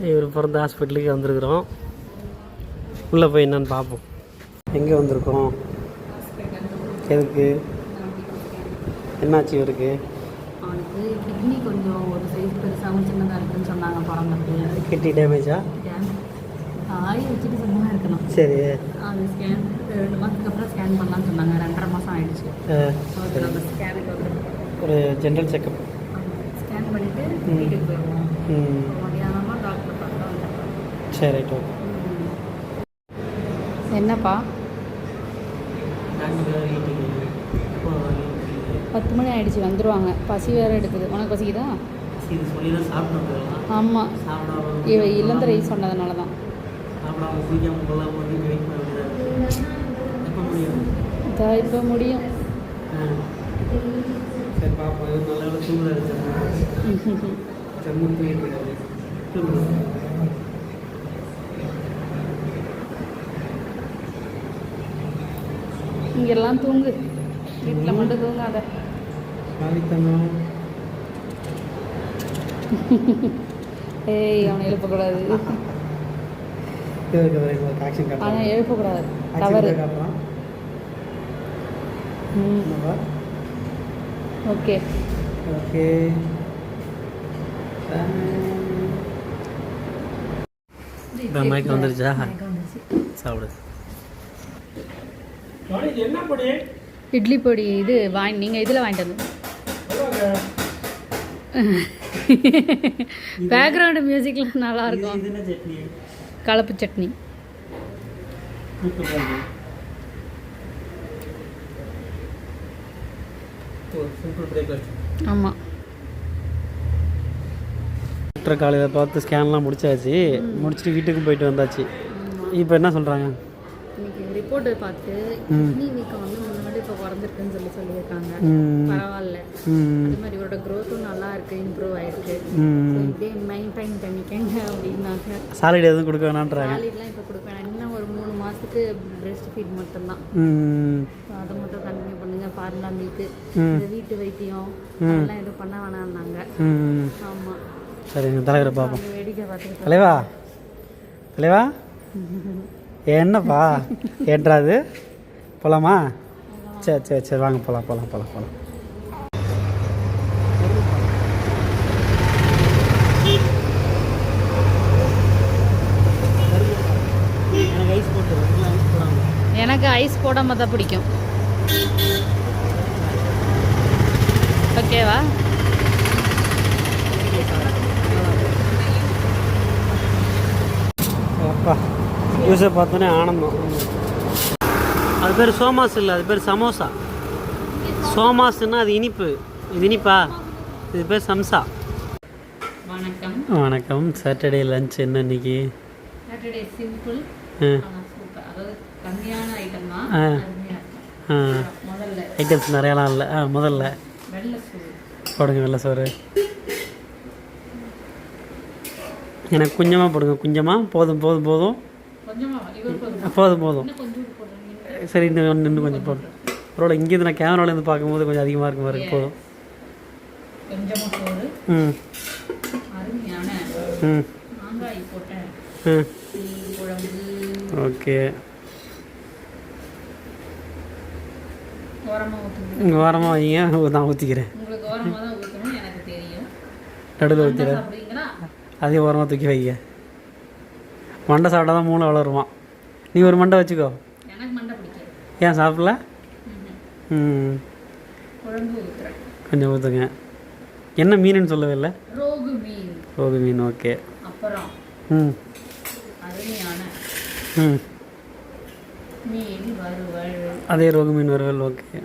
இவர் பிறந்த ஹாஸ்பிட்டலுக்கு வந்திருக்கிறோம். உள்ளே போய் என்னன்னு பார்ப்போம். எங்கே வந்திருக்கோம், எதுக்கு, என்னாச்சு இவருக்கு? அவனுக்கு கிட்னி கொஞ்சம் ஒரு சைஸ் பெருசாகவும் சின்னதாக இருக்குன்னு சொன்னாங்க. பிறந்தது கிட்னி டேமேஜா? ஆய் வச்சுட்டு சும்மா இருக்கணும். சரி. அது ஸ்கேன் 2 மாதத்துக்கு அப்புறம் ஸ்கேன் பண்ணலான்னு சொன்னாங்க. 2.5 மாதம் ஆகிடுச்சு. அந்த ஸ்கேனுக்கு வந்து ஒரு ஜென்ரல் செக்கப் ஸ்கேன் பண்ணிவிட்டு வீட்டுக்கு போயிடுவோம். மதியானமாக டாக்டர் பார்த்தா வந்துடுறோம். சரி, ரைட், ஓகே. என்னப்பா 10 மணி ஆகிடுச்சு, வந்துடுவாங்க. பசி வேறு எடுக்குது. உனக்கு பசிக்குதா? ஆமாம், இளந்த ரைஸ் சொன்னதுனால தான். இப்போ முடியும். இங்கெல்லாம் தூங்கு, வீட்டில் மட்டும் தூங்காத. ஏய், அவனை எழுப்பக்கூடாது. ஆனால் எழுப்பக்கூடாது, தவறு. Okay okay. மயக்கம் வந்துருச்சா? சாப்பிடு. இட்லி பொடி இது நீங்கள் இதில் வாங்கிட்டு வந்து பேக்ரவுண்டு மியூசிக்லாம் நல்லாயிருக்கும். கலப்பு சட்னி. ஆமாம், டாக்டர் காலையில் பார்த்து ஸ்கேன்லாம் முடிச்சாச்சு. முடிச்சுட்டு வீட்டுக்கும் போயிட்டு வந்தாச்சு. இப்போ என்ன சொல்கிறாங்க? இன்னைக்கு ரிப்போர்ட்டை பார்த்து கிட்னி வீக்கம் வந்து முன்னாடி இப்போ குறைஞ்சிருக்குன்னு சொல்லியிருக்காங்க. பரவாயில்ல. அதே மாதிரி இவரோட க்ரோத்தும் நல்லா இருக்குது, இம்ப்ரூவ் ஆகிருக்கு. இப்படியே மெயின்டைன் பண்ணிக்கங்க அப்படின்னாங்க. சாலிட் எதுவும் கொடுக்க வேணான்றாங்க. சாலிட்லாம் இப்போ கொடுக்க வேணாம். இன்னும் ஒரு 3 மாதத்துக்கு பிரெஸ்ட் ஃபீட் மட்டும்தான். அதை மட்டும் கண்டினியூ பண்ணுங்க. ஃபார்முலா மில்க்கு, இந்த வீட்டு வைத்தியம் அதெல்லாம் எதுவும் பண்ண வேணாம்னாங்க. ஆமாம், சரிங்க. தலைவரை பார்ப்போம். வேடிக்கை பார்த்துட்டு தலைவா, தலைவா என்னப்பா ஏன்றாது? போகலாமா? சரி சரி சரி, வாங்க போகலாம் போகலாம் போகலாம் போகலாம். எனக்கு ஐஸ் போடாமல் தான் பிடிக்கும். ஓகேவா? அப்பா, ஜூஸை பார்த்தோன்னே ஆனந்தம். அது பேர் சோமாஸ் இல்லை, அது பேர் சமோசா. சோமாஸ்ன்னா அது இனிப்பு. இது இனிப்பா? இது பேர் சம்சா. வணக்கம். வணக்கம். சாட்டர்டே லஞ்ச் என்ன இன்னைக்கு? Saturday simple, super. அதாவது கம்மியான ஐட்டம் தான். முதல்ல ஐட்டம்ஸ் நிறையாலாம் இல்லை. முதல்ல வெள்ளை சோறு போடுங்க. வெள்ளை சோறு எனக்கு கொஞ்சமாக போடுங்க. கொஞ்சமாக போதும் போதும் போதும் போதும் போதும். சரி, இன்னும் கொஞ்சம் போதும். பரவாயில்ல. இங்கேருந்து நான் கேமராலேருந்து பார்க்கும்போது கொஞ்சம் அதிகமாக இருக்கும் மாதிரி. போதும். ஓகே. இங்கே ஓரமாக வைங்க, நான் ஊற்றிக்கிறேன். நடுவில் ஊற்றிக்கிறேன். அதே ஓரமாக தூக்கி வைங்க. மண்டை சாப்பிட்டா தான் மூளை வளருமா. நீ ஒரு மண்டை வச்சுக்கோ. ஏன் சாப்பிடல? கொஞ்சம் ஊற்றுங்க. என்ன மீனுன்னு சொல்லவே இல்லை. ரோகு மீன். ஓகே. அதே ரோகு மீன் வறுவல். ஓகே.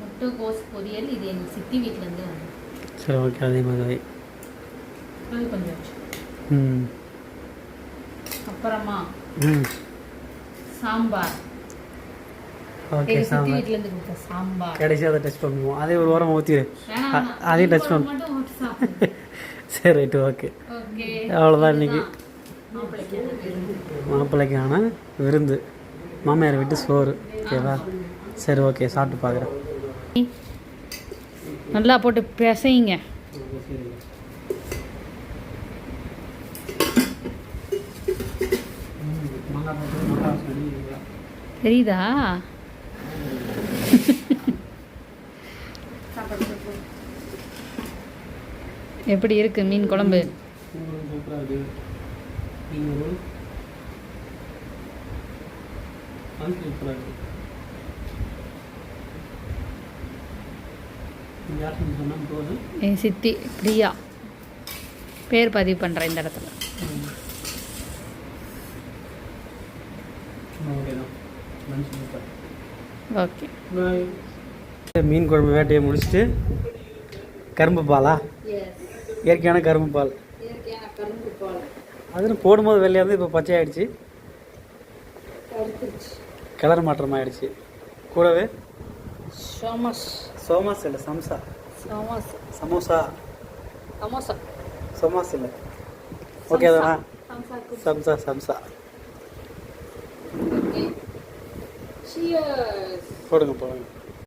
முட்டைகோஸ் பொரியல். இது எங்க சித்தி வீட்ல இருந்து வந்து. சரி, ஓகே. அதே மாதிரி கொஞ்சம். அப்புறமா சாம்பார். ஓகே, சாம்பார் வீட்ல இருந்து கொடுத்த சாம்பார். கடைசி அதை டச் பண்ணுவோம். அதே ஒரு ஓரமாக ஊற்றிடு. அதே டச் பண்ணுவோம். சரி, ரைட்டு. ஓகே. அவ்வளோதான் இன்னைக்கு மாப்பிள்ளைக்கான விருந்து. மாமியார் வீட்டு சோறு. ஓகேவா? சரி, ஓகே. சாப்பிட்டு பார்க்குறேன். நல்லா போட்டு பிசைங்க. தெரியுதா? எப்படி இருக்கு மீன் குழம்பு? சூப்பராக இருக்குது. மீன் சூப்பராக இருக்குது. யாருன்னு சொன்னால் போது என் சித்தி பிரியா பேர் பதிவு பண்ணுறேன் இந்த இடத்துல. ஓகே. மீன் குழம்பு வேட்டையை முடிச்சுட்டு கரும்பு பாலா, இயற்கையான கரும்பு பால். அது போடும்போது வெள்ளையாக இருந்து இப்போ பச்சையாயிடுச்சு, கலர் மாற்றம் ஆயிடுச்சு. கூடவே சோமாஸ் இல்லை சம்சா, சமோசா, சோமாஸ் இல்லை, ஓகே தானா? சம்சா சம்சா போடுங்க போடுங்க.